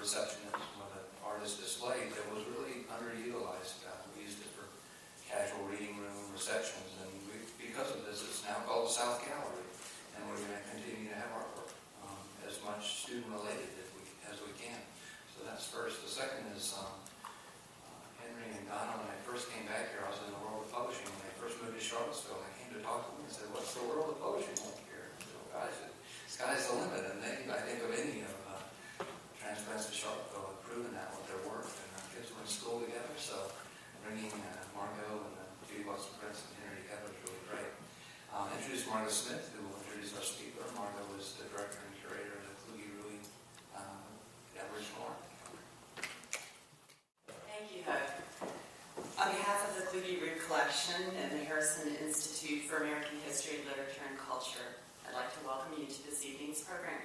receptionist when an artist displayed that was really underutilized. We used it for casual reading room receptions, and because of this, it's now called the South Gallery, and we're going to continue to have artwork as much student-related as we can. So that's first. The second is Henry and Donna. When I first came back here, I was in the world of publishing. When I first moved to Charlottesville, I came to talk to them and said, "What's the world of publishing like here?" And so, guys, sky's the limit, and I think of any of transplants to Charlottesville have proven that with their work, and our kids were in school together, so bringing Margot and Judy Watson Prince and Henry together is really great. Introduce Margot Smith, who will introduce our speaker. Margot is the director and curator of the Kluge-Ruhe Aboriginal Art Collection. Thank you, Hope. On behalf of the Kluge-Ruhe Collection and the Harrison Institute for American History, Literature, and Culture, I'd like to welcome you to this evening's program.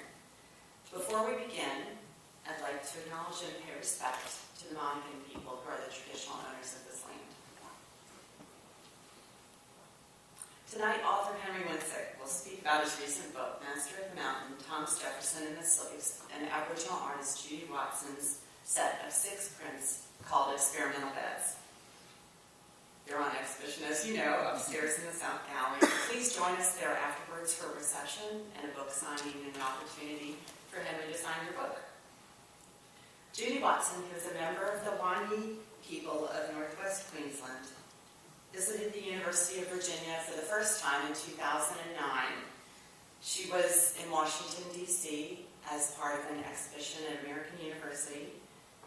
Before we begin, I'd like to acknowledge and pay respect to the Monacan people who are the traditional owners of this land. Tonight, author Henry Wiencek will speak about his recent book, Master of the Mountain, Thomas Jefferson and the Slaves, and Aboriginal artist Judy Watson's set of 6 prints called Experimental Beds. They're on exhibition, as you know, upstairs in the South Gallery. Please join us there afterwards for a reception and a book signing and an opportunity for Henry to sign your book. Judy Watson, who is a member of the Wani people of Northwest Queensland, visited the University of Virginia for the first time in 2009. She was in Washington, D.C. as part of an exhibition at American University,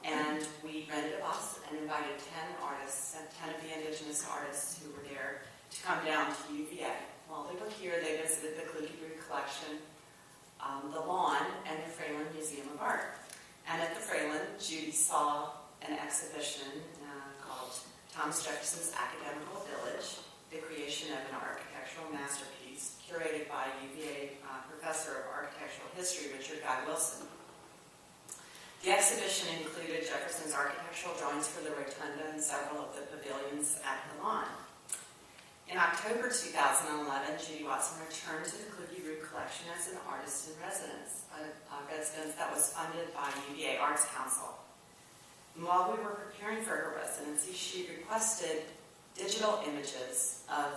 and we rented a bus and invited 10 artists, 10 of the Indigenous artists who were there, to come down to UVA. While they were here, they visited the Kluge-Ruhe Collection, the Lawn, and the Fralin Museum of Art. And at the Fralin, Judy saw an exhibition called Thomas Jefferson's Academical Village, the creation of an architectural masterpiece curated by UVA professor of architectural history, Richard Guy Wilson. The exhibition included Jefferson's architectural drawings for the rotunda and several of the pavilions at the Lawn. In October 2011, Judy Watson returned to the Kluge-Ruhe Collection as an artist in residence, a residence that was funded by UVA Arts Council. And while we were preparing for her residency, she requested digital images of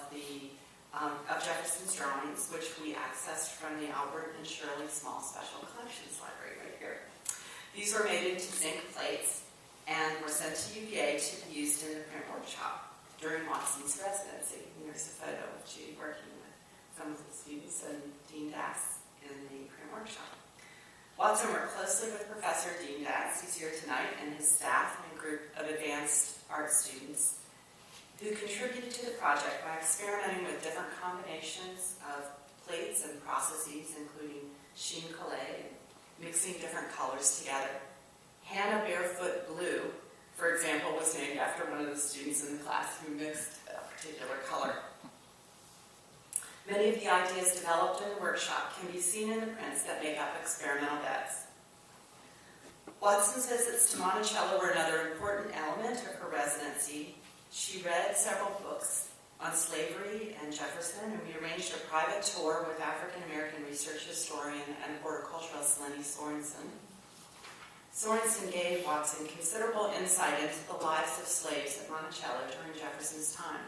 Jefferson's drawings, which we accessed from the Albert and Shirley Small Special Collections Library right here. These were made into zinc plates and were sent to UVA to be used in the print workshop during Watson's residency. And here's a photo of Judy working with some of the students and Dean Dass in the print workshop. Watson worked closely with Professor Dean Dass, who's here tonight, and his staff and a group of advanced art students who contributed to the project by experimenting with different combinations of plates and processes, including sheen collé, and mixing different colors together. Hannah Barefoot Blue, for example, was named after one of the students in the class who mixed a particular color. Many of the ideas developed in the workshop can be seen in the prints that make up Experimental Beds. Watson's visits to Monticello were another important element of her residency. She read several books on slavery and Jefferson, and we arranged a private tour with African-American research historian and horticulturalist Lenny Sorensen. Sorensen gave Watson considerable insight into the lives of slaves at Monticello during Jefferson's time.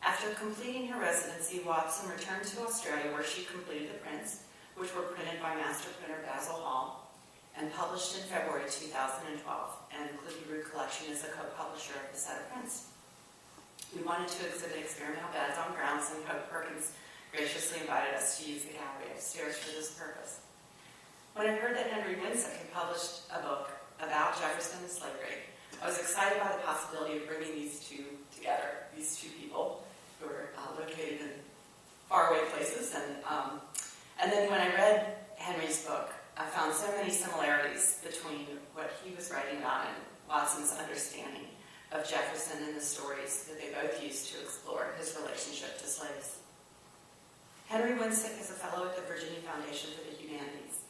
After completing her residency, Watson returned to Australia, where she completed the prints, which were printed by master printer Basil Hall and published in February 2012. And the Kluge-Ruhe Collection is a co-publisher of the set of prints. We wanted to exhibit Experimental Beds on grounds, and Hope Perkins graciously invited us to use the gallery upstairs for this purpose. When I heard that Henry Wiencek had published a book about Jefferson and slavery, I was excited by the possibility of bringing these two together, these two people who are located in faraway places. And then when I read Henry's book, I found so many similarities between what he was writing about and Watson's understanding of Jefferson and the stories that they both used to explore his relationship to slaves. Henry Wiencek is a fellow at the Virginia Foundation for the Humanities.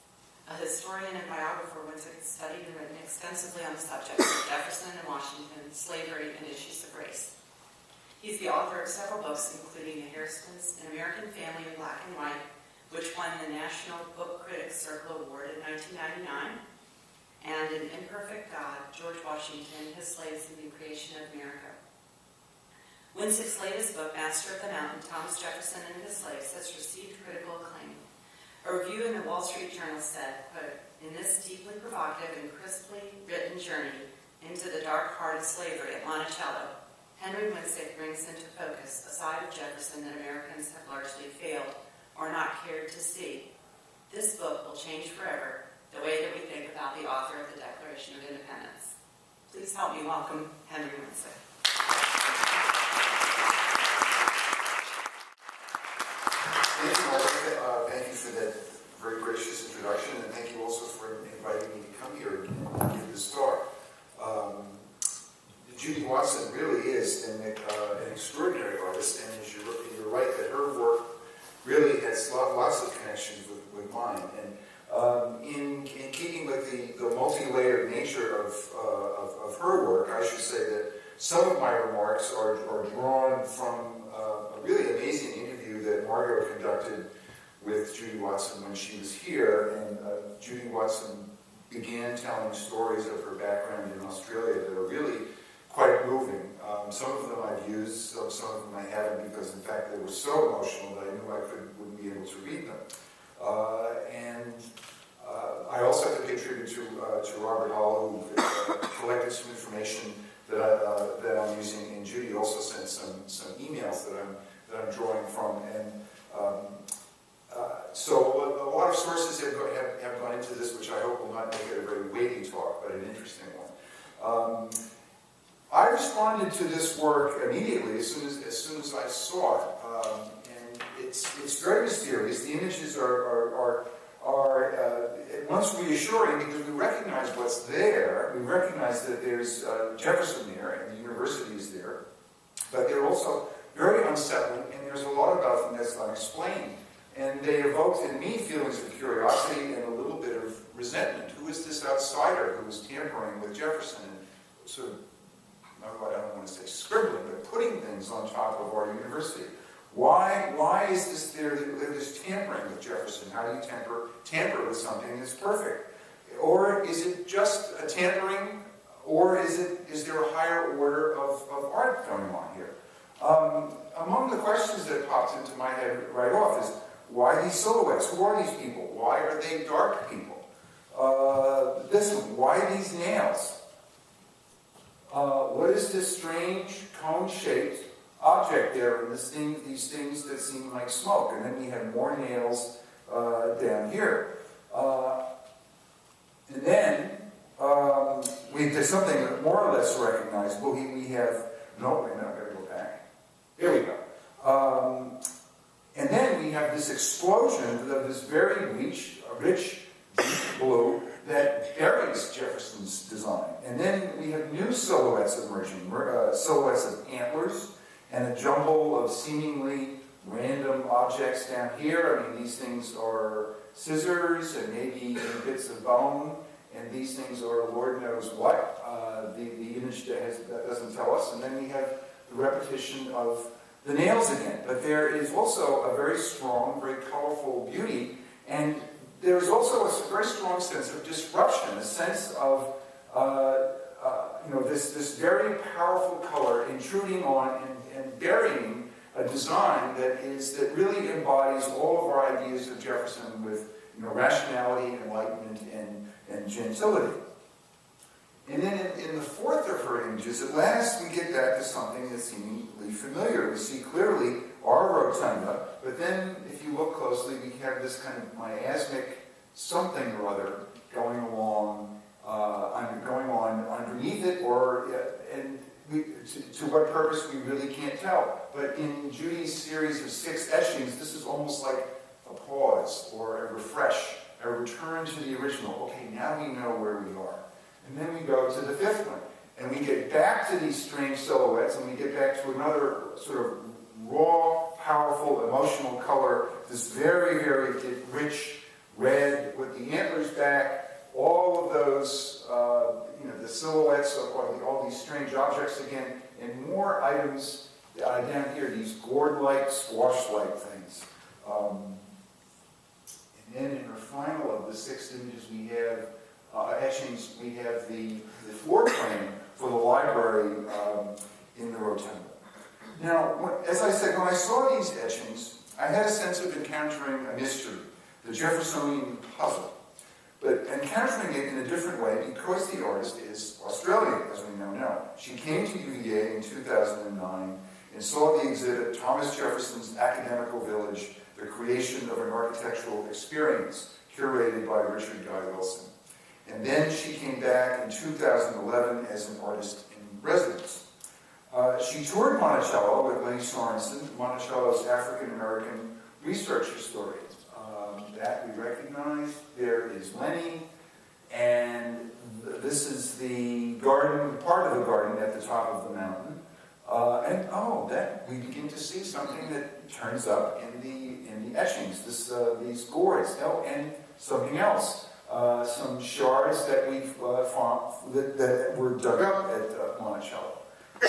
A historian and biographer, Wiencek has studied and written extensively on the subjects of Jefferson and Washington, slavery, and issues of race. He's the author of several books, including The Hairston's An American Family in Black and White, which won the National Book Critics Circle Award in 1999, and an imperfect God, George Washington, his slaves, and the creation of America. Wiencek's latest book, Master of the Mountain, Thomas Jefferson and His Slaves, has received critical acclaim. A review in the Wall Street Journal said, quote, "In this deeply provocative and crisply written journey into the dark heart of slavery at Monticello, Henry Wiencek brings into focus a side of Jefferson that Americans have largely failed or not cared to see. This book will change forever the way that we think about the author of the Declaration of Independence." Please help me welcome Henry Wiencek. Thank you, Martha. Thank you for that very gracious introduction, and thank you also for inviting me to come here and give this talk. Judy Watson really is an extraordinary artist, and as you're right that her work really has lots of connections with mine. And in keeping with the multi-layered nature of her work, I should say that some of my remarks are drawn from a really amazing interview that Margot conducted with Judy Watson when she was here. And Judy Watson began telling stories of her background in Australia that are really quite moving. Some of them I've used, some of them I haven't, because in fact they were so emotional that I knew I wouldn't be able to read them. I also have to pay tribute to Robert Hall, who collected some information that I'm using, and Judy also sent some emails that I'm drawing from. And so a lot of sources have gone into this, which I hope will not make it a very weighty talk, but an interesting one. I responded to this work immediately as soon as I saw it, and it's very mysterious. The images are at once reassuring because we recognize what's there. We recognize that there's Jefferson there and the university is there, but they're also very unsettling, and there's a lot about them that's unexplained. And they evoked in me feelings of curiosity and a little bit of resentment. Who is this outsider who is tampering with Jefferson and sort of, I don't want to say scribbling, but putting things on top of our university? Why is this this tampering with Jefferson? How do you tamper with something that's perfect? Or is it just a tampering, or is there a higher order of art going on here? Among the questions that popped into my head right off is, why these silhouettes? Who are these people? Why are they dark people? This one, why these nails? What is this strange cone-shaped object there, and these things that seem like smoke? And then we have more nails down here. And then there's something that more or less recognizable. We have, no, wait, no, I've got to go back. There we go. And then we have this explosion of this very rich, deep blue that buries Jefferson's design. And then we have new silhouettes emerging, silhouettes of antlers and a jumble of seemingly random objects down here. I mean, these things are scissors and maybe bits of bone, and these things are Lord knows what. The image that doesn't tell us. And then we have the repetition of the nails again. But there is also a very strong, very colorful beauty, and there's also a very strong sense of disruption, a sense of this very powerful color intruding on and burying a design that really embodies all of our ideas of Jefferson with rationality, enlightenment, and gentility. And then in the fourth of her images, at last we get back to something that's seemingly familiar. We see clearly our rotunda, but then if you look closely, we have this kind of miasmic something or other going on underneath it, to what purpose we really can't tell. But in Judy's series of 6 etchings, this is almost like a pause or a refresh, a return to the original. Okay, now we know where we are. And then we go to the 5th one, and we get back to these strange silhouettes, and we get back to another sort of raw, powerful, emotional color, this very, very rich red with the antlers back, all of those, the silhouettes of all these strange objects again, and more items down here, these gourd-like, squash-like things. And then in our final of the 6 images we have, etchings, we have the floor plan for the library in the rotunda. Now, as I said, when I saw these etchings, I had a sense of encountering a mystery, the Jeffersonian puzzle, but encountering it in a different way because the artist is Australian, as we know now. She came to UVA in 2009 and saw the exhibit Thomas Jefferson's Academical Village, The Creation of an Architectural Experience, curated by Richard Guy Wilson. And then she came back in 2011 as an artist in residence. She toured Monticello with Lenny Sorensen, Monticello's African-American research historian. That we recognize. There is Lenny, and this is the garden, part of the garden at the top of the mountain. That we begin to see something that turns up in the etchings. These gourds. Oh, and something else. Some shards that we found that were dug up at Monticello. Go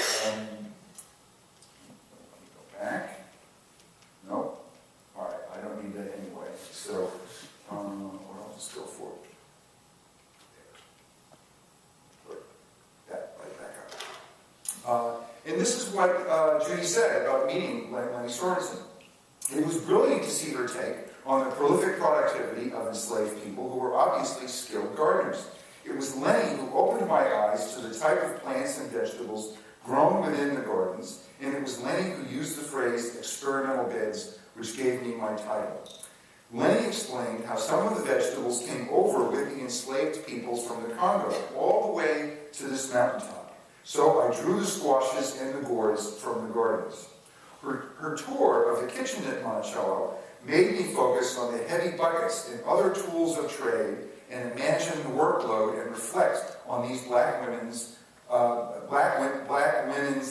back. Nope. All right, I don't need that anyway. So, I'll just go forward. Put that right back up. And this is what Judy said about meeting Lenny Sorensen. It was brilliant to see her take on the prolific productivity of enslaved people who were obviously skilled gardeners. It was Lenny who opened my eyes to the type of plants and vegetables grown within the gardens, and it was Lenny who used the phrase experimental beds, which gave me my title. Lenny explained how some of the vegetables came over with the enslaved peoples from the Congo, all the way to this mountaintop. So I drew the squashes and the gourds from the gardens. Her tour of the kitchen at Monticello made me focus on the heavy buckets and other tools of trade and imagine the workload and reflect on these black women's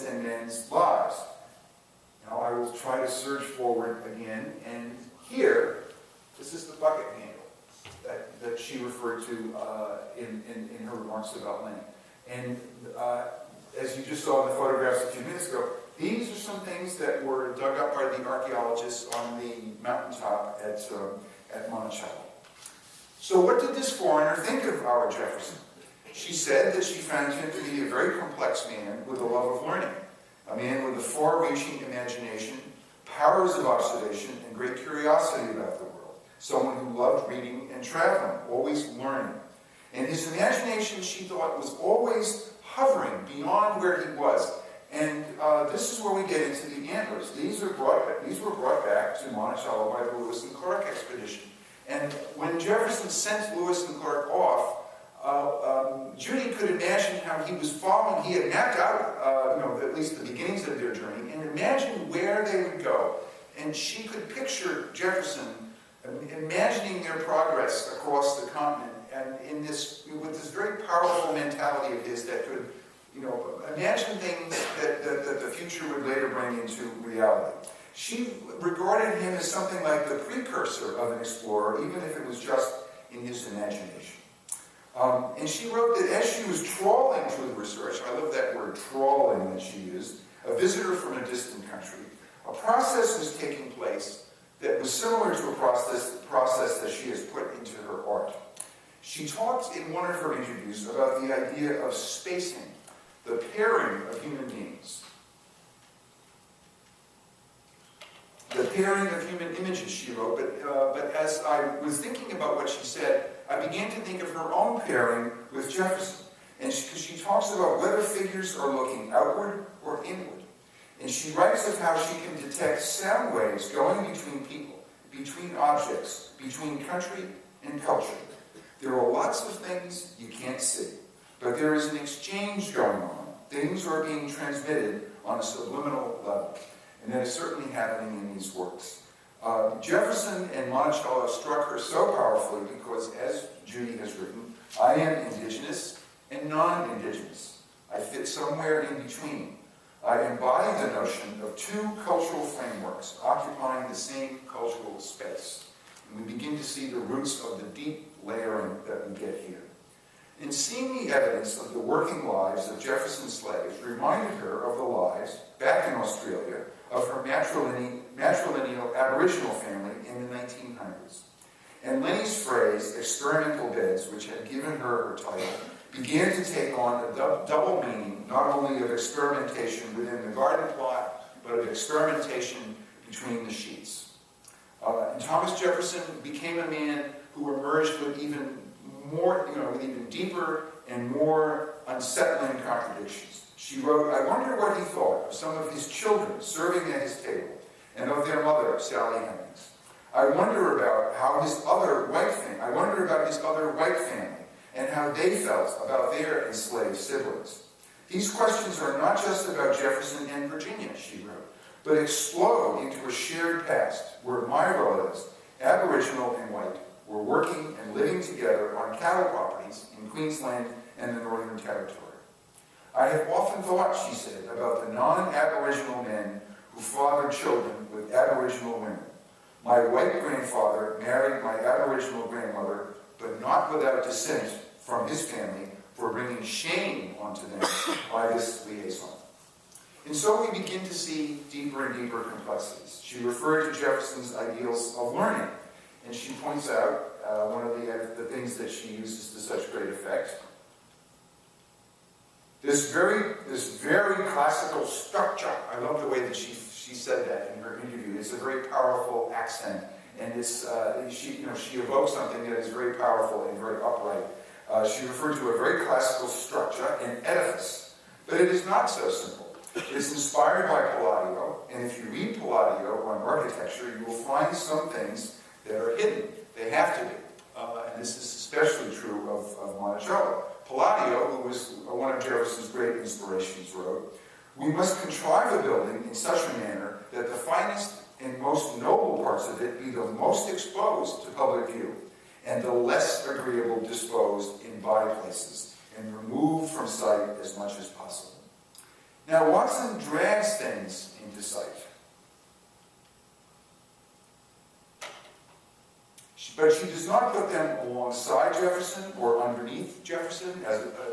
and men's lives. Now I will try to surge forward again, and here, this is the bucket handle that she referred to in her remarks about Lenny. And as you just saw in the photographs a few minutes ago, these are some things that were dug up by the archaeologists on the mountaintop at Monticello. So what did this foreigner think of our Jefferson? She said that she found him to be a very complex man with a love of learning, a man with a far-reaching imagination, powers of observation, and great curiosity about the world, someone who loved reading and traveling, always learning. And his imagination, she thought, was always hovering beyond where he was. And this is where we get into the antlers. These were brought back to Monticello by the Lewis and Clark expedition. And when Jefferson sent Lewis and Clark off, Judy could imagine how he was following. He had mapped out, at least the beginnings of their journey, and imagined where they would go. And she could picture Jefferson imagining their progress across the continent, and with this very powerful mentality of his that could, imagine things that the future would later bring into reality. She regarded him as something like the precursor of an explorer, even if it was just in his imagination. And she wrote that as she was trawling through the research, I love that word, trawling, that she used, a visitor from a distant country, a process was taking place that was similar to a process that she has put into her art. She talked in one of her interviews about the idea of spacing, the pairing of human beings. The pairing of human images, she wrote, but as I was thinking about what she said, I began to think of her own pairing with Jefferson. And because she talks about whether figures are looking outward or inward. And she writes of how she can detect sound waves going between people, between objects, between country and culture. There are lots of things you can't see, but there is an exchange going on. Things are being transmitted on a subliminal level. And that is certainly happening in these works. Jefferson and Monticello struck her so powerfully because, as Judy has written, I am indigenous and non-indigenous. I fit somewhere in between. I embody the notion of two cultural frameworks occupying the same cultural space. And we begin to see the roots of the deep layering that we get here. And seeing the evidence of the working lives of Jefferson slaves reminded her of the lives, back in Australia, of her matrilineal Aboriginal family in the 1900s. and Lenny's phrase, experimental beds, which had given her her title, began to take on a double meaning, not only of experimentation within the garden plot, but of experimentation between the sheets. And Thomas Jefferson became a man who emerged with even more, with even deeper and more unsettling contradictions. She wrote, "I wonder what he thought of some of his children serving at his table, and of their mother, Sally Hemings. I wonder about his other white family, and how they felt about their enslaved siblings. These questions are not just about Jefferson and Virginia," she wrote, "but explode into a shared past where my relatives, Aboriginal and white, were working and living together on cattle properties in Queensland and the Northern Territory. I have often thought," she said, "about the non-Aboriginal men who fathered children with Aboriginal women. My white grandfather married my Aboriginal grandmother, but not without dissent from his family for bringing shame onto them by this liaison." And so we begin to see deeper and deeper complexities. She referred to Jefferson's ideals of learning, and she points out one of the things that she uses to such great effect. This very classical structure. I love the way that she said that in her interview. It's a very powerful accent, and it's she evokes something that is very powerful and very upright. She referred to a very classical structure, an edifice, but it is not so simple. It's inspired by Palladio, and if you read Palladio on architecture, you will find some things that are hidden. They have to be, and this is especially true of Monticello. Palladio, who was one of Jefferson's great inspirations, wrote, "We must contrive a building in such a manner that the finest and most noble parts of it be the most exposed to public view, and the less agreeable disposed in by-places, and removed from sight as much as possible." Now, Watson drags things into sight. But she does not put them alongside Jefferson or underneath Jefferson,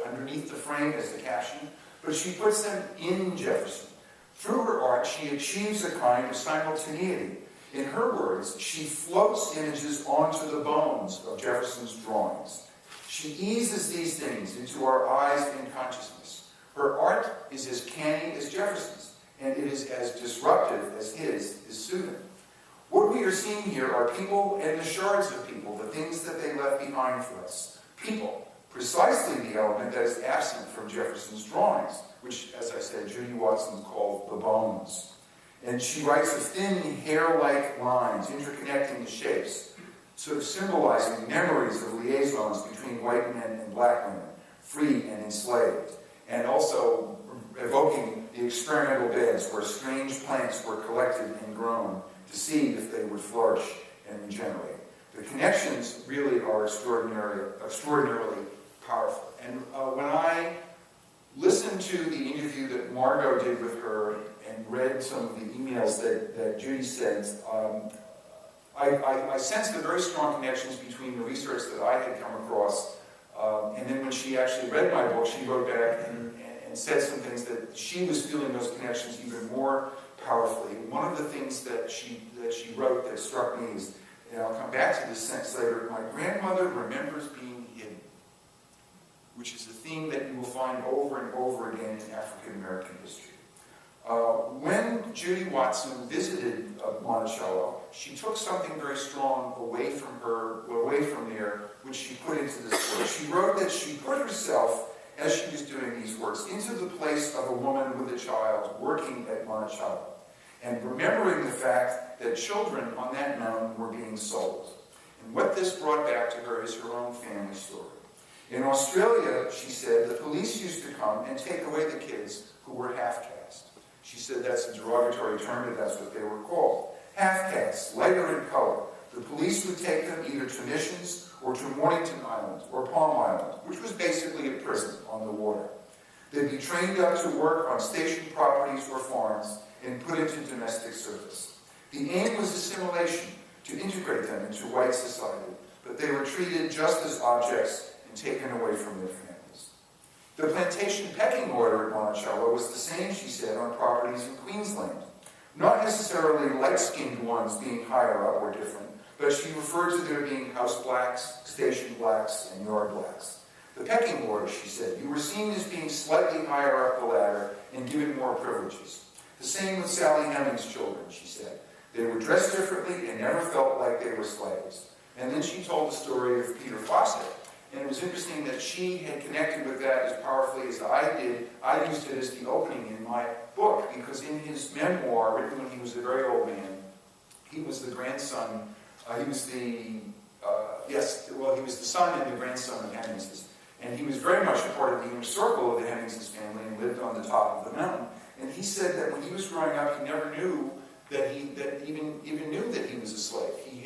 underneath the frame as the caption, but she puts them in Jefferson. Through her art, she achieves a kind of simultaneity. In her words, she floats images onto the bones of Jefferson's drawings. She eases these things into our eyes and consciousness. Her art is as canny as Jefferson's, and it is as disruptive as his is soothing. What we are seeing here are people and the shards of people, the things that they left behind for us. People, precisely the element that is absent from Jefferson's drawings, which, as I said, Judy Watson called the bones. And she writes of thin, hair-like lines interconnecting the shapes, sort of symbolizing memories of liaisons between white men and black women, free and enslaved, and also evoking the experimental beds where strange plants were collected and grown to see if they would flourish and regenerate. The connections really are extraordinarily powerful. And when I listened to the interview that Margot did with her and read some of the emails that Judy sent, I sensed the very strong connections between the research that I had come across, and then when she actually read my book, she wrote back and said some things that she was feeling those connections even more powerfully. One of the things that she wrote that struck me is, and I'll come back to this sentence later, "My grandmother remembers being hidden," which is a theme that you will find over and over again in African American history. When Judy Watson visited Monticello, she took something very strong away from there, which she put into this work. She wrote that she put herself, as she was doing these works, into the place of a woman with a child working at Monticello, and remembering the fact that children on that mountain were being sold. And what this brought back to her is her own family story. In Australia, she said, the police used to come and take away the kids who were half-caste. She said that's a derogatory term, but that's what they were called. Half-caste, lighter in color. The police would take them either to Missions or to Mornington Island or Palm Island, which was basically a prison on the water. They'd be trained up to work on station properties or farms and put into domestic service. The aim was assimilation, to integrate them into white society, but they were treated just as objects and taken away from their families. The plantation pecking order at Monticello was the same, she said, on properties in Queensland. Not necessarily light-skinned ones being higher up or different, but she referred to there being house blacks, station blacks, and yard blacks. The pecking order, she said, you were seen as being slightly higher up the ladder and given more privileges. The same with Sally Hemings' children, she said. They were dressed differently and never felt like they were slaves. And then she told the story of Peter Fawcett. And it was interesting that she had connected with that as powerfully as I did. I used it as the opening in my book, because in his memoir, written when he was a very old man, he was the grandson, he was the son and the grandson of Hemings. And he was very much a part of the inner circle of the Hemings family and lived on the top of the mountain. And he said that when he was growing up, he never knew that he even knew that he was a slave. He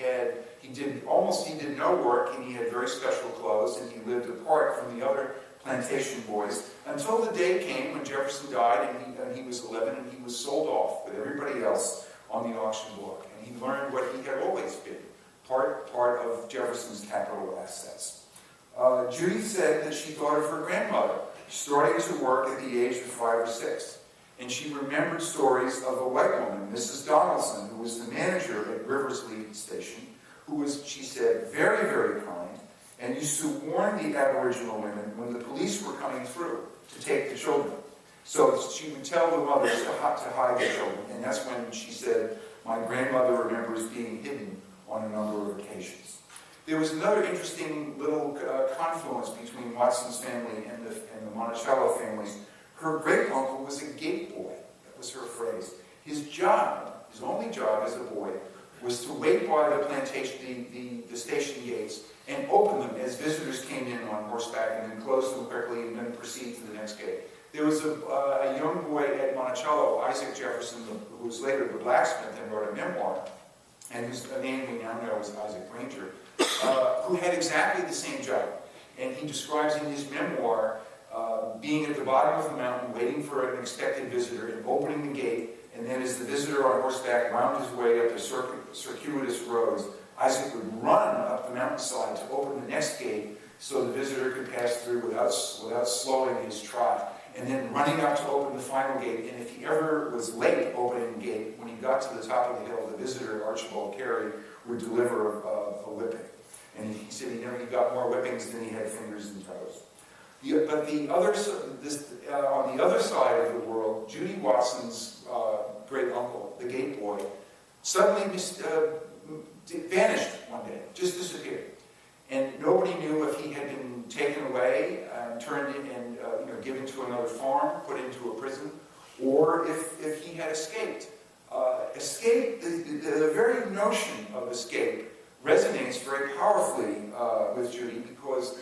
did no work, and he had very special clothes, and he lived apart from the other plantation boys until the day came when Jefferson died, and he was 11, and he was sold off with everybody else on the auction block. And he learned what he had always been, part of Jefferson's capital assets. Judy said that she thought of her grandmother starting to work at the age of 5 or 6. And she remembered stories of a white woman, Mrs. Donaldson, who was the manager at Riversley Station, who was, she said, very, very kind, and used to warn the Aboriginal women when the police were coming through to take the children. So she would tell the mothers to hide the children, and that's when she said, my grandmother remembers being hidden on a number of occasions. There was another interesting little confluence between Watson's family and the Monticello families. Her great-uncle was a gate boy. That was her phrase. His only job as a boy, was to wait by the plantation, the station gates, and open them as visitors came in on horseback, and then close them quickly, and then proceed to the next gate. There was a young boy at Monticello, Isaac Jefferson, who was later the blacksmith and wrote a memoir, and whose name we now know as Isaac Granger, who had exactly the same job. And he describes in his memoir being at the bottom of the mountain, waiting for an expected visitor, and opening the gate, and then as the visitor on horseback wound his way up the circuitous roads, Isaac would run up the mountainside to open the next gate so the visitor could pass through without slowing his trot, and then running up to open the final gate. And if he ever was late opening the gate, when he got to the top of the hill, the visitor, Archibald Carey, would deliver a whipping. And he said he got more whippings than he had fingers and toes. But on the other side of the world, Judy Watson's great uncle, the gate boy, suddenly vanished one day, just disappeared. And nobody knew if he had been taken away, turned in and given to another farm, put into a prison, or if he had escaped. The very notion of escape resonates very powerfully with Judy, because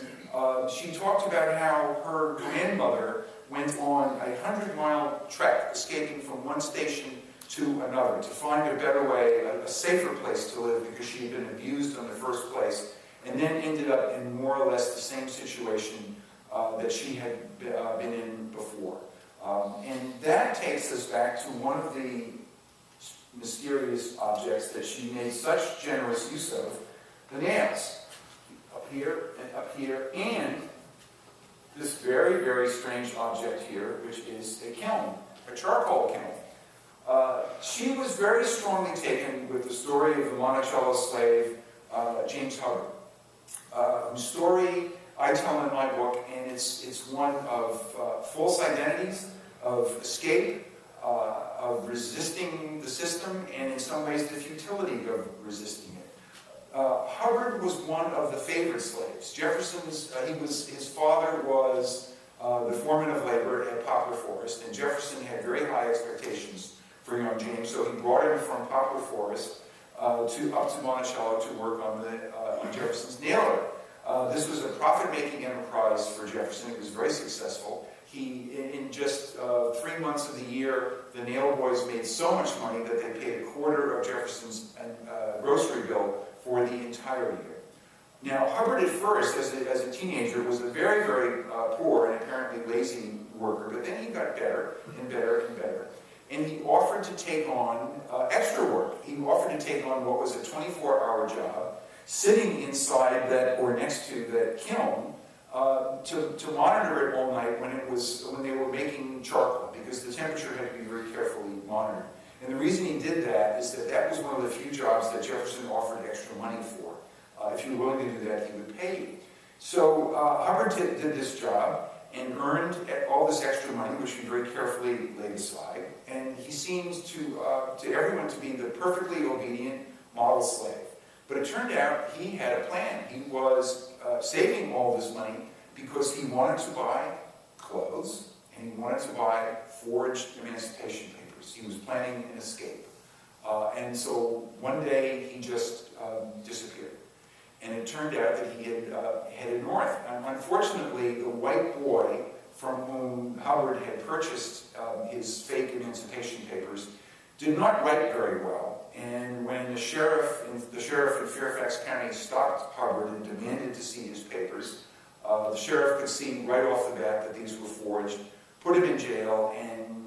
she talked about how her grandmother went on a 100-mile trek, escaping from one station to another, to find a better way, a safer place to live, because she had been abused in the first place, and then ended up in more or less the same situation that she had been in before. And that takes us back to one of the mysterious objects that she made such generous use of, the nails. Up here, and this very, very strange object here, which is a kiln, a charcoal kiln. She was very strongly taken with the story of the Monticello slave, James Hubbard, whose story I tell in my book, and it's one of false identities, of escape, of resisting the system, and in some ways the futility of resisting it. Hubbard was one of the favored slaves. His father was the foreman of labor at Poplar Forest, and Jefferson had very high expectations for young James, so he brought him from Poplar Forest up to Monticello to work on Jefferson's nailer. This was a profit-making enterprise for Jefferson. It was very successful. In just 3 months of the year, the nail boys made so much money that they paid a quarter of Jefferson's grocery bill for the entire year. Now, Hubbard at first, as a teenager, was a very, very poor and apparently lazy worker, but then he got better and better and better. And he offered to take on extra work. He offered to take on what was a 24-hour job, sitting inside that, or next to that kiln, to monitor it all night when they were making charcoal, because the temperature had to be very carefully monitored. And the reason he did that is that that was one of the few jobs that Jefferson offered extra money for. If you were willing to do that, he would pay you. So Hubbard did this job and earned all this extra money, which he very carefully laid aside. And he seemed to everyone to be the perfectly obedient model slave. But it turned out he had a plan. He was saving all this money because he wanted to buy clothes and he wanted to buy forged emancipation papers. He was planning an escape. And so one day he just disappeared. And it turned out that he had headed north. And unfortunately, the white boy from whom Hubbard had purchased his fake emancipation papers did not write very well. And when the sheriff in Fairfax County stopped Hubbard and demanded to see his papers, the sheriff could see right off the bat that these were forged, put him in jail, and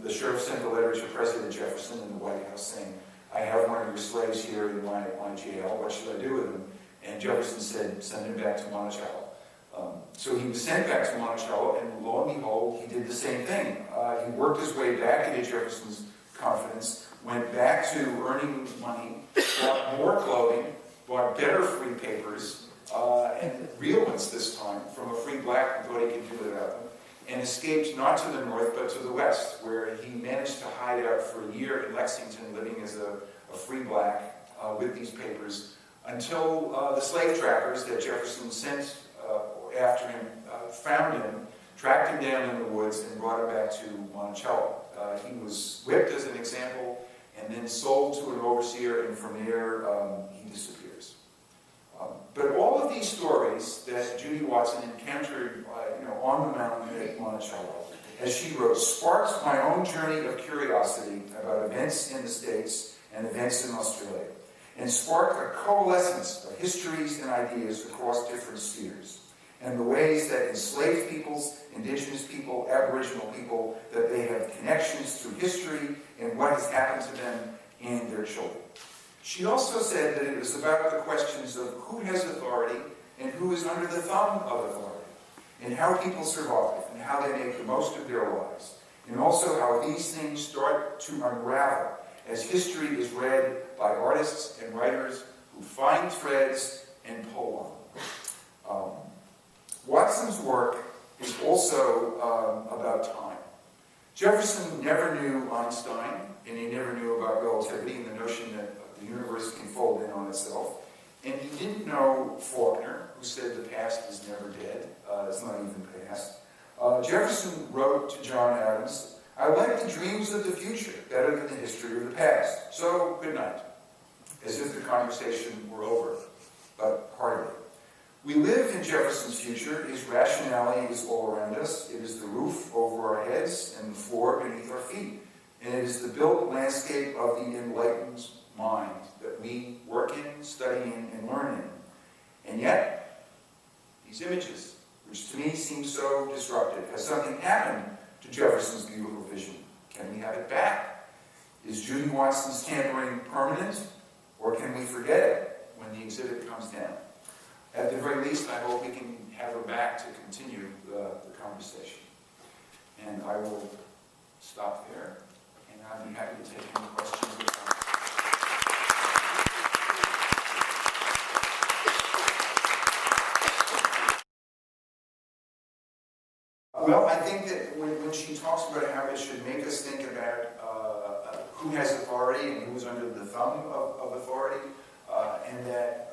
the sheriff sent a letter to President Jefferson in the White House saying, "I have one of your slaves here in my jail. What should I do with him?" And Jefferson said, "Send him back to Monticello." So he was sent back to Monticello, and lo and behold, he did the same thing. He worked his way back into Jefferson's confidence, went back to earning money, bought more clothing, bought better free papers, and real ones this time, from a free black who thought he could do without them, and escaped not to the north, but to the west, where he managed to hide out for a year in Lexington, living as a free black with these papers, until the slave trackers that Jefferson sent after him found him, tracked him down in the woods, and brought him back to Monticello. He was whipped as an example, and then sold to an overseer, and from there he disappears. But all of these stories that Judy Watson encountered on the mountain at Monticello, as she wrote, sparked my own journey of curiosity about events in the States and events in Australia, and sparked a coalescence of histories and ideas across different spheres, and the ways that enslaved peoples, Indigenous people, Aboriginal people, that they have connections through history and what has happened to them and their children. She also said that it was about the questions of who has authority and who is under the thumb of authority, and how people survive and how they make the most of their lives, and also how these things start to unravel as history is read by artists and writers who find threads and pull on them. Watson's work is also about time. Jefferson never knew Einstein, and he never knew about relativity and the notion that the universe can fold in on itself. And he didn't know Faulkner, who said the past is never dead. It's not even past. Jefferson wrote to John Adams, "I like the dreams of the future better than the history of the past. So, good night." As if the conversation were over, but hardly. We live in Jefferson's future. His rationality is all around us. It is the roof over our heads and the floor beneath our feet. And it is the built landscape of the enlightened mind that we work in, study in, and learn in. And yet, these images, which to me seem so disruptive, has something happened to Jefferson's beautiful vision? Can we have it back? Is Judy Watson's tampering permanent, or can we forget it when the exhibit comes down? At the very least, I hope we can have her back to continue the conversation. And I will stop there, and I'd be happy to take any questions. Well, I think that when she talks about how it should make us think about who has authority and who is under the thumb of authority, and that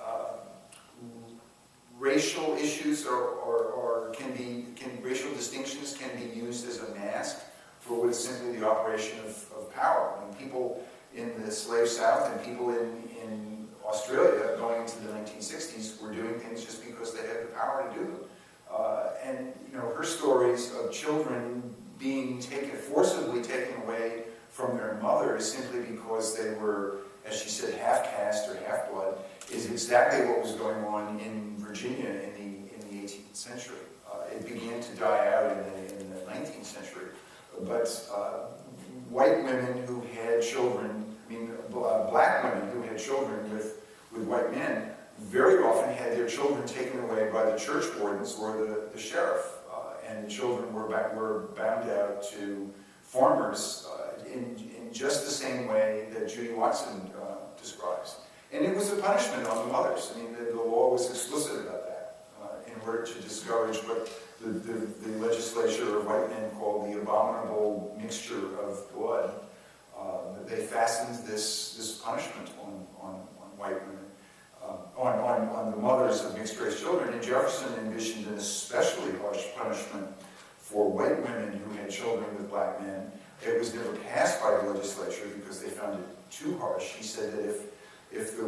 racial issues racial distinctions can be used as a mask for what is simply the operation of power. I mean, people in the slave South and people in Australia going into the 1960s were doing things just because they had the power to do them. And her stories of children being forcibly taken away from their mothers simply because they were, as she said, half caste or half blood, is exactly what was going on in Virginia in the 18th century. It began to die out in the 19th century, but white women who had children, black women who had children with white men, very often had their children taken away by the church wardens or the sheriff, and the children were bound out to farmers in just the same way that Judy Watson describes. And it was a punishment on the mothers. I mean, the law was explicit about that in order to discourage what the legislature of white men called the abominable mixture of blood. They fastened this punishment on white women, on the mothers of mixed-race children. And Jefferson envisioned an especially harsh punishment for white women who had children with black men. It was never passed by the legislature because they found it too harsh. He said that if a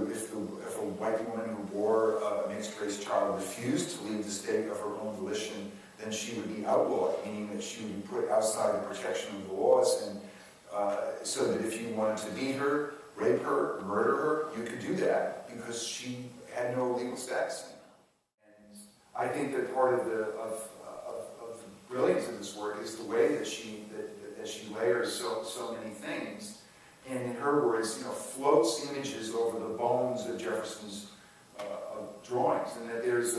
white woman who bore a mixed-race child refused to leave the state of her own volition, then she would be outlawed, meaning that she would be put outside the protection of the laws, and so that if you wanted to beat her, rape her, murder her, you could do that because she had no legal status. And I think that part of the brilliance of this work is the way that she layers so many things, and in her words, floats images over the bones of Jefferson's drawings, and that there's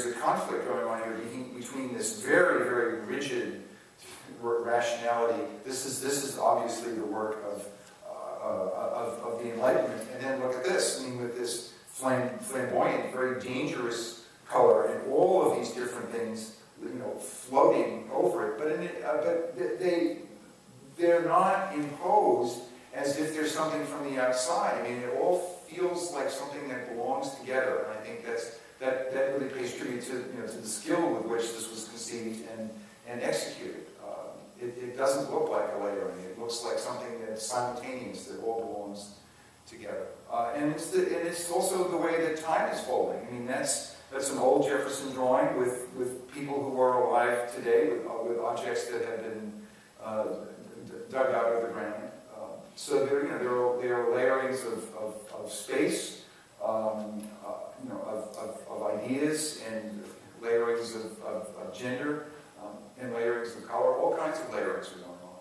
a conflict going on here between this very, very rigid rationality. This is obviously the work of the Enlightenment, and then look at this. I mean, with this flamboyant, very dangerous color, and all of these different things, floating over it. But they're not imposed as if there's something from the outside. I mean, it all feels like something that belongs together, and I think that really pays tribute to the skill with which this was conceived and executed. It doesn't look like a layering. It looks like something that's simultaneous, that all belongs together. And it's also the way that time is folding. I mean, that's an old Jefferson drawing with people who are alive today, with objects that have been dug out of the ground. So there are layerings of space, of ideas, and layerings of gender, and layerings of color. All kinds of layerings are going on.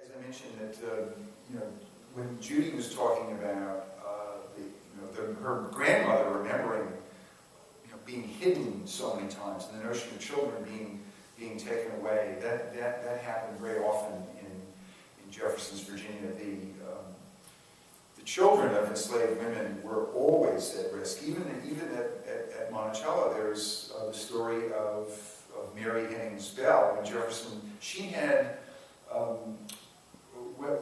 As I mentioned, that when Judy was talking about her grandmother remembering being hidden so many times, and the notion of children being taken away, that happened very often in Jefferson's Virginia. The children of enslaved women were always at risk. Even at Monticello, there's the story of Mary Hennings Bell. When Jefferson,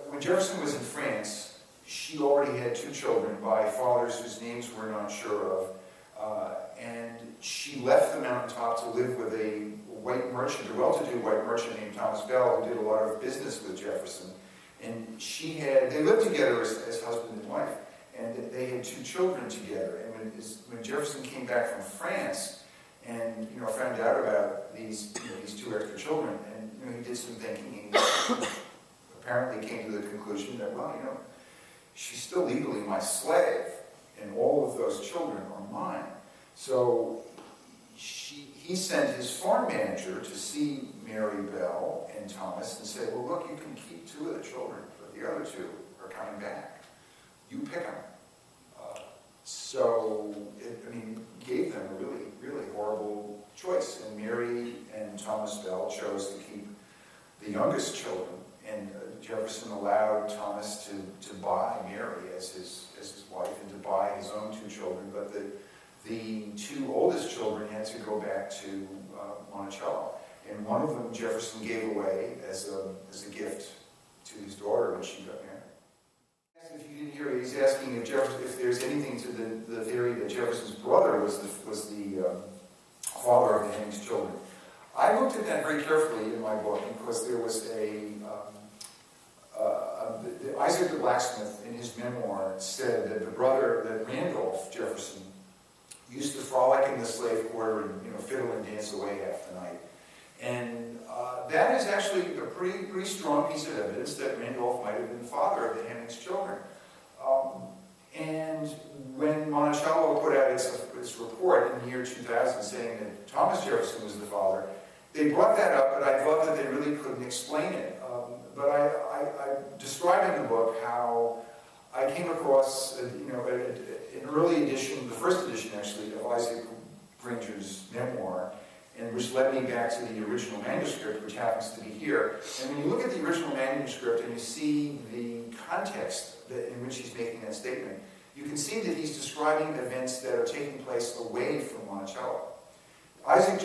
when Jefferson was in France, she already had 2 children by fathers whose names we're not sure of, and she left the mountaintop to live with a white merchant, a well-to-do white merchant named Thomas Bell, who did a lot of business with Jefferson. And they lived together as husband and wife, and they had 2 children together. And when Jefferson came back from France and found out about these 2 extra children, and he did some thinking, and he apparently came to the conclusion that, well, she's still legally my slave, and all of those children are mine. So he sent his farm manager to see Mary Bell and Thomas and say, well, look, you can keep 2 of the children, but the other 2 are coming back. You pick them. So it gave them a really, really horrible choice. And Mary and Thomas Bell chose to keep the youngest children, and Jefferson allowed Thomas to buy Mary as his wife and to buy his own 2 children, but the 2 oldest children had to go back to Monticello, and one of them Jefferson gave away as a gift to his daughter when she got married. If you didn't hear, he's asking if there's anything to the theory that Jefferson's brother was the father of the Hennings children. I looked at that very carefully in my book because there was Isaac the blacksmith in his memoir said that that Randolph Jefferson used to frolic in the slave quarter and fiddle and dance away half the night. And that is actually a pretty strong piece of evidence that Randolph might have been the father of the Hennings children. And when Monticello put out its report in the year 2000 saying that Thomas Jefferson was the father, they brought that up, but I thought that they really couldn't explain it. But I describe in the book how I came across, an early edition, the first edition actually, of Isaac Granger's memoir, and which led me back to the original manuscript, which happens to be here. And when you look at the original manuscript and you see the context in which he's making that statement, you can see that he's describing events that are taking place away from Monticello. Isaac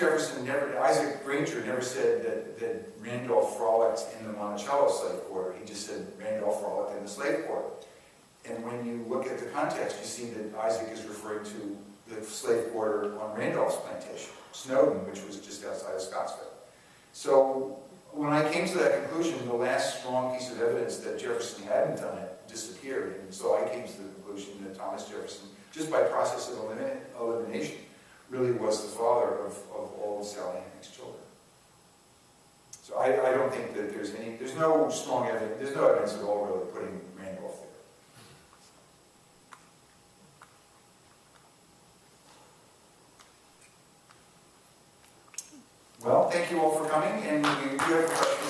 Granger never said that Randolph frolicked in the Monticello slave quarter. He just said Randolph frolicked in the slave quarter. And when you look at the context, you see that Isaac is referring to the slave quarter on Randolph's plantation, Snowden, which was just outside of Scottsville. So when I came to that conclusion, the last strong piece of evidence that Jefferson hadn't done it disappeared. And so I came to the conclusion that Thomas Jefferson, just by process of elimination, really was the father of all of Sally Hemings' children. So I don't think that there's no strong evidence, there's no evidence at all really putting Randolph there. Well, thank you all for coming, and if you have a question,